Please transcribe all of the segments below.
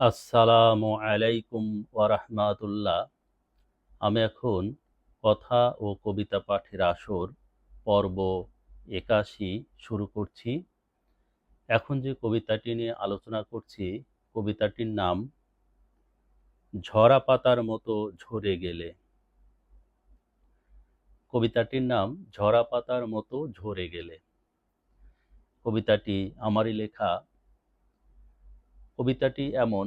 আসসালামু আলাইকুম ওয়ারাহমাতুল্লাহ। আমি এখন কথা ও কবিতা পাঠের আসর পর্ব ৮১ শুরু করছি। এখন যে কবিতাটি নিয়ে আলোচনা করছি, কবিতাটির নাম ঝরা পাতার মতো ঝরে গেলে। কবিতাটির নাম ঝরা পাতার মতো ঝরে গেলে। কবিতাটি আমারই লেখা। কবিতাটি এমন: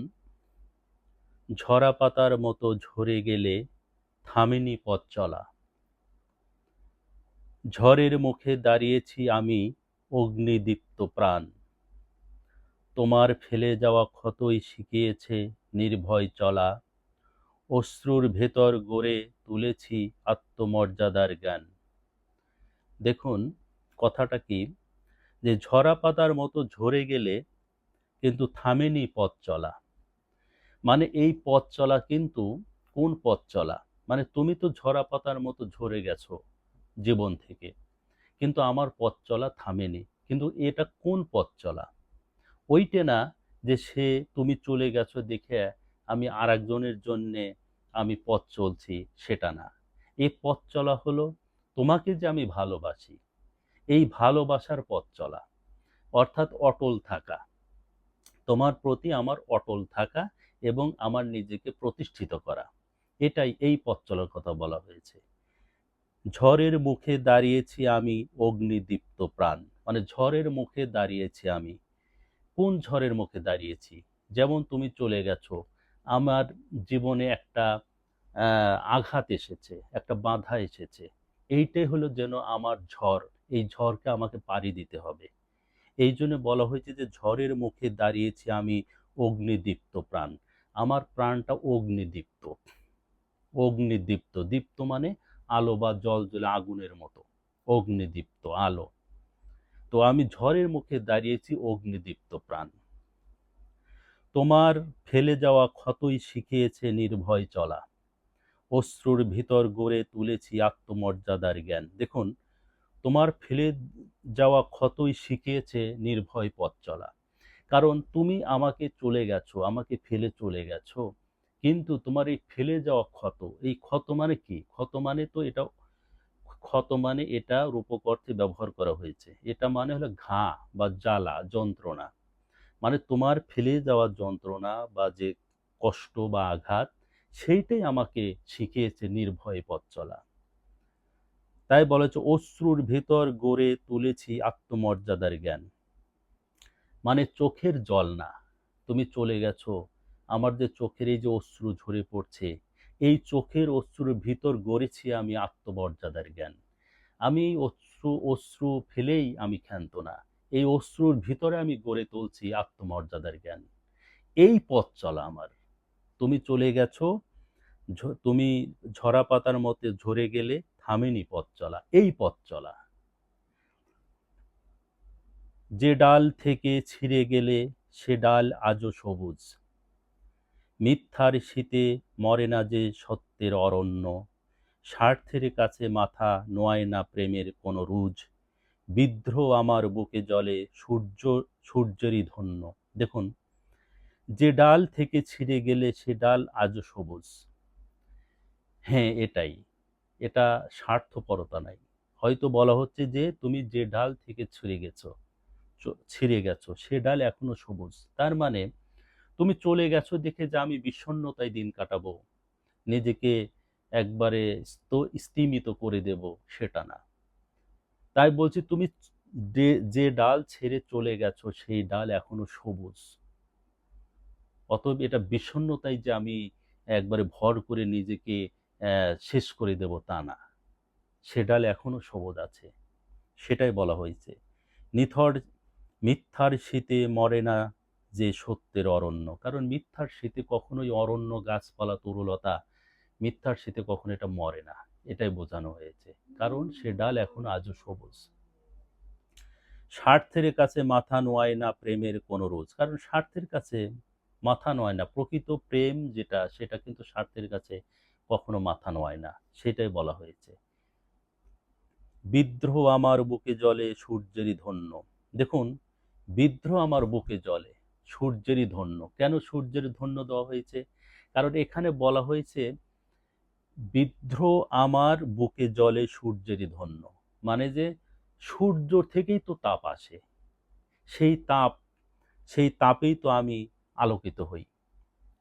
ঝরা পাতার মতো ঝরে গেলে থামেনি পথ চলা। ঝড়ের মুখে দাঁড়িয়েছি আমি, অগ্নিদীপ্ত প্রাণ। তোমার ফেলে যাওয়া ক্ষতই শিখিয়েছে নির্ভয় চলা। অশ্রুর ভেতর গড়ে তুলেছি আত্মমর্যাদার জ্ঞান। দেখুন কথাটা কি, যে ঝরা পাতার মতো ঝরে গেলে কিন্তু থামেনি পথ চলা। মানে এই পথ চলা কিন্তু কোন পথ চলা? মানে তুমি তো ঝরা পাতার মতো ঝরে গেছো জীবন থেকে, কিন্তু আমার পথ চলা থামেনি। কিন্তু এটা কোন পথ চলা? ওইটা না যে তুমি চলে গেছো দেখে আমি আরেকজনের জন্যে আমি পথ চলছি, সেটা না। এই পথ চলা হলো তোমাকে যে আমি ভালোবাসি, এই ভালোবাসার পথ চলা, অর্থাৎ অটল থাকা। তোমার প্রতি আমার অটল থাকা এবং আমার নিজেকে প্রতিষ্ঠিত করা, এটাই এই পথ চলার কথা বলা হয়েছে। ঝড়ের মুখে দাঁড়িয়েছি আমি, অগ্নিদীপ্ত প্রাণ। মানে ঝড়ের মুখে দাঁড়িয়েছি আমি। কোন ঝড়ের মুখে দাঁড়িয়েছি? যেমন তুমি চলে গেছো, আমার জীবনে একটা আঘাত এসেছে, একটা বাধা এসেছে। এইটাই হলো যেন আমার ঝড়। এই ঝড়কে আমাকে পাড়ি দিতে হবে। এই জন্য বলা হয়েছে যে ঝড়ের মুখে দাঁড়িয়েছি আমি, অগ্নিদীপ্ত প্রাণ। আমার প্রাণটা অগ্নিদীপ্ত। অগ্নিদীপ্ত, দীপ্ত মানে আলো বা জল জ্বলে আগুনের মতো। অগ্নিদীপ্ত আলো। তো আমি ঝড়ের মুখে দাঁড়িয়েছি অগ্নিদীপ্ত প্রাণ। তোমার ফেলে যাওয়া ক্ষতই শিখিয়েছে নির্ভয় চলা। অশ্রুর ভিতর গড়ে তুলেছি আত্মমর্যাদার জ্ঞান। দেখুন, তোমার ফেলে যাওয়া ক্ষতই শিখিয়েছে নির্ভয় পথ চলা। কারণ তুমি আমাকে চলে গেছো, আমাকে ফেলে চলে গেছো, কিন্তু তোমার এই ফেলে যাওয়া ক্ষত, এই ক্ষত মানে কি? ক্ষত মানে তো এটা, ক্ষত মানে এটা রূপক অর্থে ব্যবহার করা হয়েছে। এটা মানে হলো ঘা বা জ্বালা, যন্ত্রণা। মানে তোমার ফেলে যাওয়া যন্ত্রণা বা যে কষ্ট বা আঘাত, সেইটাই আমাকে শিখিয়েছে নির্ভয়ে পথ চলা। তাই বলেছে অশ্রুর ভেতর গড়ে তুলেছি আত্মমর্যাদার জ্ঞান। মানে চোখের জল না, তুমি চলে গেছো, আমার যে চোখের এই যে অশ্রু ঝরে পড়ছে, এই চোখের অশ্রুর ভিতর গড়েছি আমি আত্মমর্যাদার জ্ঞান। আমি অশ্রু ফেলেই আমি ক্ষান্ত না, এই অশ্রুর ভিতরে আমি গড়ে তুলছি আত্মমর্যাদার জ্ঞান। এই পথ চলা আমার। তুমি চলে গেছো, তুমি ঝরা পাতার মতে ঝরে গেলে থামেনি পথ চলা, এই পথ চলা। যে ডাল থেকে ছিঁড়ে গেলে সে ডাল আজও সবুজ। মিথ্যার শীতে মরে না যে সত্যের অরণ্য। স্বার্থের কাছে মাথা নোয়ায় না প্রেমের কোনো রুজ। বিদ্রোহ আমার বুকে জ্বলে সূর্যেরই ধন্য। দেখুন, যে ডাল থেকে ছিঁড়ে গেলে সে ডাল আজও সবুজ। হ্যাঁ, এটাই। এটা স্বার্থপরতা নাই। হয়তো বলা হচ্ছে যে তুমি যে ডাল থেকে ছিঁড়ে গেছো সে ডাল এখনো সবুজ। তার মানে তুমি চলে গেছো দেখে যে আমি বিষণ্ণতায় দিন কাটাবো, নিজেকে একবারে স্তিমিত করে দেব, সেটা না। তাই বলছি তুমি যে যে ডাল ছেড়ে চলে গেছো সেই ডাল এখনো সবুজ। অতএব এটা বিষণ্ণতায় যে আমি একবারে ভর করে নিজেকে শেষ করে দেব, তা না। সে ডাল এখনো সবুজ আছে, সেটাই বলা হয়েছে। নিথর মিথ্যার শীতে মরে না যে সত্যের অরণ্য। কারণ মিথ্যার শীতে কখনোই অরণ্য, গাছপালা, তরুলতা, মিথ্যার শীতে কখনো এটা মরে না, এটাই বোঝানো হয়েছে। কারণ সে ডাল এখনো আজও সবুজ। স্বার্থের কাছে মাথা নোয়ায় না প্রেমের কোনো রোজ। কারণ স্বার্থের কাছে মাথা নোয়ায় না, প্রকৃত প্রেম যেটা সেটা কিন্তু স্বার্থের কাছে কখনো মাথা নোয়ায় না, সেটাই বলা হয়েছে। বিদ্রোহ আমার বুকে জ্বলে সূর্যেরই ধন্য। দেখুন, বিদ্রোহ আমার বুকে জ্বলে সূর্যেরই ধন্য। কেন সূর্যের ধন্য দেওয়া হয়েছে? কারণ এখানে বলা হয়েছে বিদ্রোহ আমার বুকে জ্বলে সূর্যেরই ধন্য। মানে যে সূর্য থেকেই তো তাপ আসে। সেই তাপ, সেই তাপেই তো আমি আলোকিত হই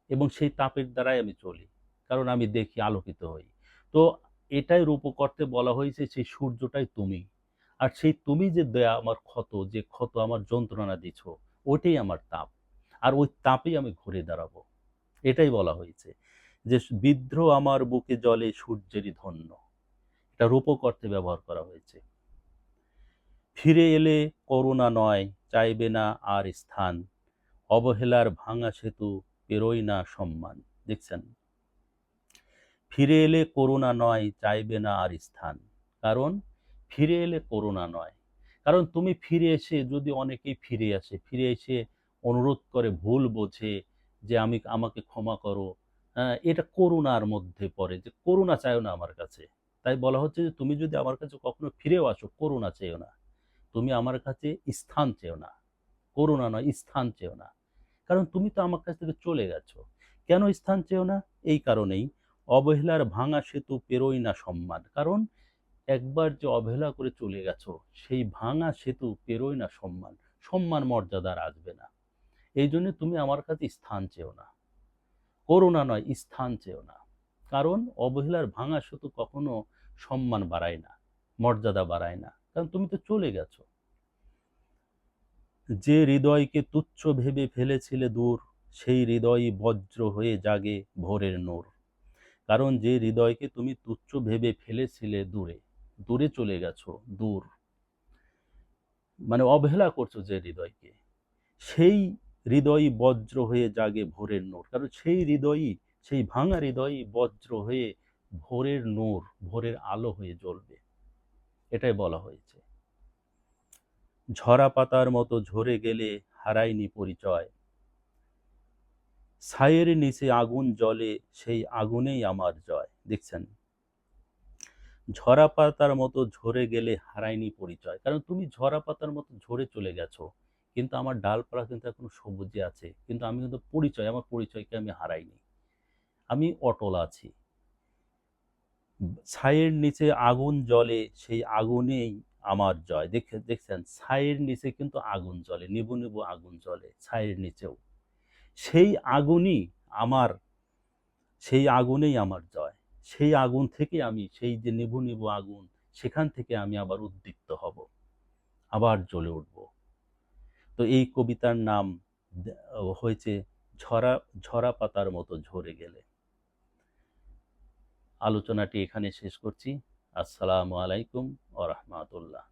এবং সেই তাপের দ্বারাই আমি চলি। কারণ আমি দেখি, আলোকিত হই। তো এটাই রূপক অর্থে বলা হয়েছে সেই সূর্যটাই তুমি। আর সেই তুমি যে দেয়া আমার ক্ষত, যে ক্ষত আমার যন্ত্রণা দিছো, ওইটাই আমার তাপ। আর ওই তাপেই আমি ঘুরে দাঁড়াবো। এটাই বলা হয়েছে যে বিদ্রোহ আমার বুকে জ্বলে সূর্যেরই ধন্য। এটা রূপক অর্থে ব্যবহার করা হয়েছে। ফিরে এলে করুণা নয়, চাইবে না আর স্থান, অবহেলার ভাঙা সেতু পেরোয় না সম্মান। দেখছেন, ফিরে এলে করুণা নয়, চাইবে না আর স্থান। কারণ ফিরে এলে করুণা নয়, কারণ তুমি ফিরে এসে যদি অনেকেই ফিরে আসে, ফিরে এসে অনুরোধ করে, ভুল বোঝে যে আমাকে ক্ষমা করো, হ্যাঁ, এটা করুণার মধ্যে পড়ে, যে করুণা চাইও না আমার কাছে। তাই বলা হচ্ছে যে তুমি যদি আমার কাছে কখনো ফিরেও আসো, করুণা চেয়েও না। তুমি আমার কাছে স্থান চেয়েও না, করুণা নয়, স্থান চেয়েও না। কারণ তুমি তো আমার কাছ থেকে চলে গেছো। কেন স্থান চেয়েও না? এই কারণেই, অবহেলার ভাঙা সেতু পেরোয় না সম্মান। কারণ একবার যে অবহেলা করে চলে গেছো, সেই ভাঙা সেতু পেরোয় না সম্মান। সম্মান মর্যাদা আর আসবে না। এই জন্য তুমি আমার কাছে স্থান চেয়েও না, করুণা নয়, স্থান চেয়েও না। কারণ অবহেলার ভাঙা সেতু কখনো সম্মান বাড়ায় না, মর্যাদা বাড়ায় না। কারণ তুমি তো চলে গেছো। যে হৃদয়কে তুচ্ছ ভেবে ফেলেছিলে দূর, সেই হৃদয়ই বজ্র হয়ে জাগে ভোরের নূর। কারণ যে হৃদয়কে তুমি তুচ্ছ ভেবে ফেলেছিলে দূরে, দূরে চলে গেছো, দূর, মানে অবহেলা করছো যে হৃদয়কে, সেই হৃদয়ই বজ্র হয়ে জাগে ভোরের নূর। কারণ সেই হৃদয়ই, সেই ভাঙা হৃদয়ই বজ্র হয়ে ভোরের নূর, ভোরের আলো হয়ে জ্বলবে। এটাই বলা হয়েছে। ঝরা পাতার মতো ঝরে গেলে হারায়নি পরিচয়, ছায়ের নিচে আগুন জ্বলে, সেই আগুনেই আমার জয়। দেখছেন, ঝরা পাতার মতো ঝরে গেলে হারায়নি পরিচয়। কারণ তুমি ঝরা পাতার মতো ঝরে চলে গেছো, কিন্তু আমার ডালপালা কিন্তু এখনো সবুজে আছে। কিন্তু আমি কিন্তু পরিচয়, আমার পরিচয়কে আমি হারাইনি, আমি অটল আছি। ছায়ের নিচে আগুন জ্বলে, সেই আগুনেই আমার জয়। দেখছেন, ছায়ের নিচে কিন্তু আগুন জ্বলে, নিবু নিবু আগুন জ্বলে ছায়ের নিচেও। সেই আগুনই আমার, সেই আগুনেই আমার জয়। সেই আগুন থেকে আমি, সেই যে নিভু নিভু আগুন, সেখান থেকে আমি আবার উদ্দীপ্ত হব, আবার জ্বলে উঠব। তো এই কবিতার নাম হয়েছে ঝরা, ঝরা পাতার মতো ঝরে গেলে। আলোচনাটি এখানে শেষ করছি। আসসালামু আলাইকুম ওয়া রাহমাতুল্লাহ।